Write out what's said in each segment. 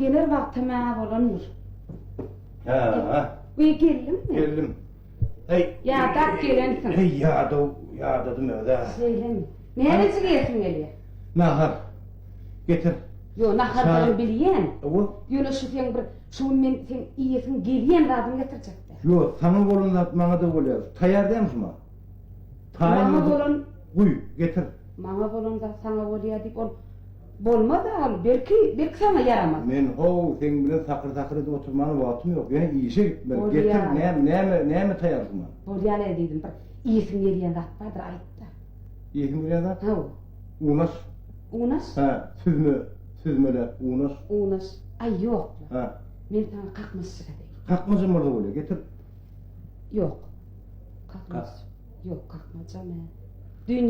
gelir vaktime bolanır. Ha. Uy geldim mi? Geldim. Hey. Ya tak gelensin. Hey ya dedim öyle. Söyleme. Neresi gelsin geliyor? Nahar. Getir. Yo naharları biliyen. O. Yola şu sen bir şun men sen iyisin geliyen radım getirecekti. Yo sana bolunda atmana da oluyor. Tayardaymış mı? Bana bolun. Uy getir. Bana bolun da sana oluyor deyip ol. Bolmadı al. Belki sana yaramaz. Men sen bilen takır edip oturmanın vaktim yok. Yani işe gitmem. Oluyor. Getir neyme tayarsın bana? Bolyan ediydim bir. İyisin geliyen rahatmadır ayıttı. İyisin bilen de. Ha. Unas. Unas? Ha. Süzmeler. Unas. Unas. Ay yok. Ha. Men sana kalkmaz sıra değil. Kalkmacım orada oluyor. Getir. Yok. Kalkmaz. Yok kalkmayacağım ben. Dün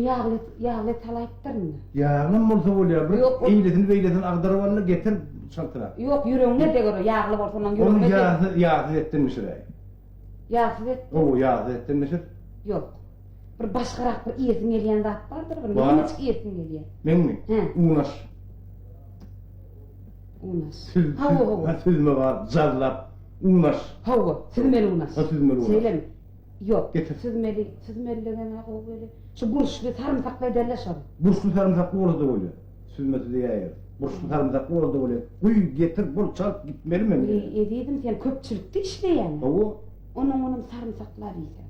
yağlı talayıptırın mı? Yağlı olsa oluyor. Yok, o- İyiletin ağdırıvanını getir çaltıra. Yok yüreğine de göre yağlı varsa onun Onu yüreğine de. yağsız ettirmişir. Yağsız et. O yağsız ettirmişir. Yok. Bir başkarak bir iyesin geliyen de vardır. Bir Var. minicik iyesin geliyen. Men mi? He. Unas. Süzme var. Zarlap. Unas. Hava. Süzmeli unas. Ha, süzmeli unas. Söyle mi? Yok. Getir. Süzmeli denen o böyle. Şu buruşlu sarımsakla ederler sonra. Burçlu sarımsaklı orada oluyor. Süzmesi diye yer. Burçlu sarımsaklı orada oluyor. Uy getir bul çal gitmeli mi? Ediydim sen köpçülükte işte yani. O Onun sarımsakları iyisi.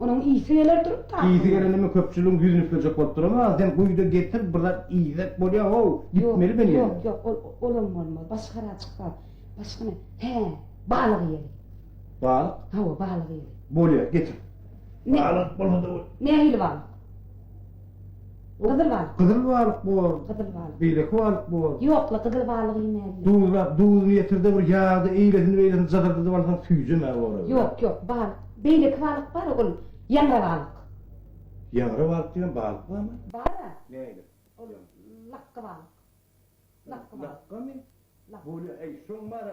Onun iyisi neler durup da. iyi geleni mi köpçülüğün yüzünü üfleyecek otur ama sen kuyuda getir burada iyi de oluyor. O gitmeli beni yani. Yok olmaz. Başka açıklar. Başka ne? He. Balık yeri. Balık. Hava balık yeri. Boluyor getir. Ne? Balık bolmadı o. Ne hil balık? Kızıl balık. Kızıl balık bu. Kızıl balık. Beylek balık bu. Yok la kızıl balık yemeği. Duz getirdi bir yağdı eylesin zadırdı da varsan tüycün ha orada. Yok balık. Beylek balık var oğlum. Yanra balık. Yavru balık diyen balık var mı? Var ya. Neydi? Oğlum lakka balık. Lakka balık. Lakka mı? Lakka. Böyle son var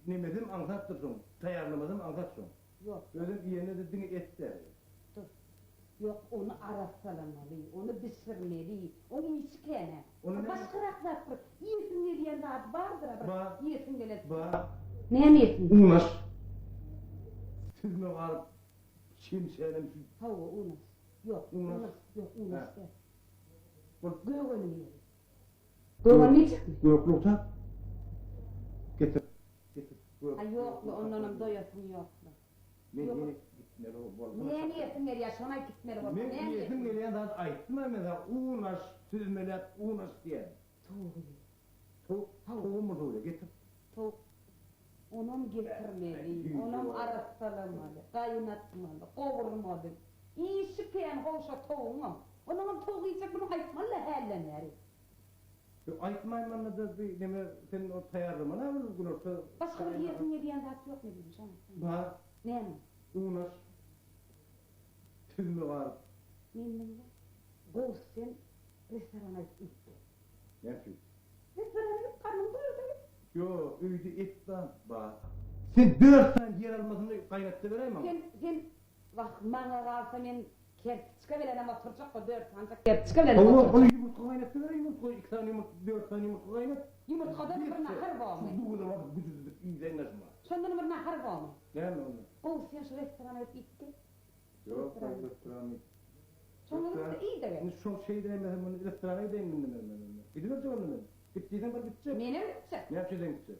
nimetim anlatırsın. Tayarlamadım anlatırsın. Yok. Özüm yerine dediğin et der. Dur. Yok onu arasalamalı, onu pişirmeli, onu içkene. Onu ne? Başka raklar kur. Yiyesin geliyen rahat vardır ama. Var. Yiyesin gelen. Bak. Ne mi yesin? Unas. Süzme var. Şimşerim. Hava unas. Yok Unas. Yok unas Ha. der. Bak. Göğünü yeri. Göğünü yiyecek mi? Göklükten. Getir. Ha yok la ondan doyasın yok la. Ne Yok. gitmeli o bol. Ne niyetin geliyor? Şuna gitmeli bak. Ne Ne niyetim niyetin? geliyor da ayıttım ben mesela unas süzmeler unas diye. Tavuğu mu doğru getir. Tavuk. Onun getirmeli, onun arasalamalı, kaynatmalı, kavurmalı. İyi şıkıyan hoşa tavuğunu. Onun tavuğu yiyecek bunu haytmalı hellenler. Ayıtmayın bana da bir deme senin o tayarlama ne uygun olsa. Başka bir yerin yediyen dert yok ne bileyim sana. Var. Ne mi? Unas. Süzme var. Minnemle. Boğuz sen restorana gitti. Ne yapayım? Restorana git karnım doyurdu. Yo üydü et de bak. Sen 4 tane yer almasını kaynattı vereyim ama. Sen bak bana kalsa ben kertçika bile ama turcak da 4 tane kertçika bile Onu oturacak. yumurta kaynattı vereyim yumurta 2 tane yumurta 4 tane yumurta kaynat. Yumurtkadan bir nahar var mı? Bu da var gücüdür iyi de nasıl var. Sondan bir nahar var mı? Ne mi onu? Boğuz sen şu restorana gitti. Yok ben restoranı. Sondan bir iyi de ver. Bunu çok şey diyemem bunu restorana gideyim ben. Gidiver canım ben. Gittiysen ben gideceğim. Benim gidecek. Ne yapacaksın gidecek?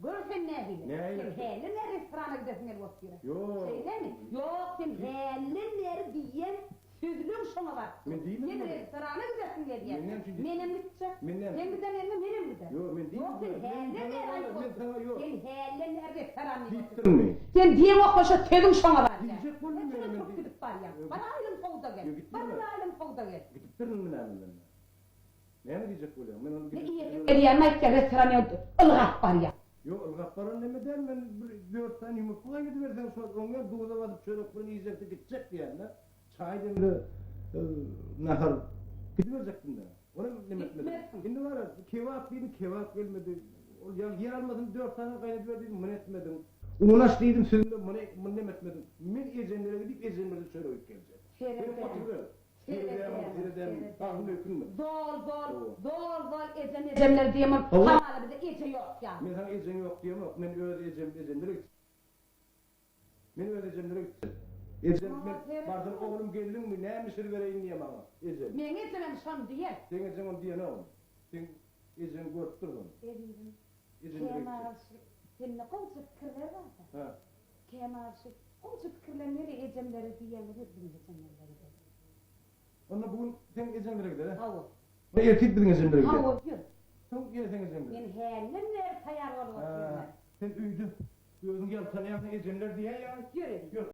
Gör sen ne hile? Ne hile? Sen hele ne restorana gidesin el vaktiyle? Yok. Söyle mi? Yok sen hele ne diyen sözlüğüm şuna var. Ben değil mi? Sen restorana gidesin diye. Menem şimdi- Menem gidecek. Menem. Sen giden elime menem gider. Yok ben değil Yok sen mi? hele ne ay Ben sana yok. Sen hele ne restorana Gittin mi? Sen diyen o koşa tövün şuna var ya. Diyecek bunu Ne mu şuna hemen çok diye? gidip var ya. Yok, Bana aylım kovda gel. Yok, gittin mi? Bana aylım kovda gel. Gittin mi ne? Ne mi diyecek böyle? Ben onu Ne gidip- iyi eliyemezse restorana ılgak var ya. Yok ılgakların ne mi der ben 4 tane yumurta gidiversen sonra onlar doğuda basıp çocuklarını yiyecekti gidecekti yani. Çay demli nahar gidiverecektin de. Ona ne etmedi? Gitmezsin. Şimdi var ya kebap dedim kebap gelmedi. Yer almadım 4 tane kaynatıverdim mın etmedim. Uğraş dedim seninle mın etmedim. Min ecenlere gidip ecenlere şöyle uyup gelecek. Benim oturuyor. Seyredem, tahmin ökünme. Dol, ecemler diyemem. Allah. Tamam bize ece yok ya. Men sana ecen yok diyemem, men öyle ecemlere gittim. Men öyle ecemlere gittim. Ecem, men bardan oğlum geldin mi, ne misir vereyim diye bana, ecem. Men ecemem şam diye. Sen ecem on diye ne oğlum? Sen ecem görüp durdun. Dedim. Ecemlere gittim. Senin ne kolcu fikirler var da. Ha. Kemarşı. Kolcu fikirleri ecemleri diyemem. Ecemleri de. Onunla bugün sen ecemlere gider ha? Havu. Ne erkek bilin ecemlere gider? Havu yürü. Sen yine sen ecemlere. Men hellemler tayar var. Sen üydü. Gözün gel tanıyan ecemler diye ya. Yürü. Yok.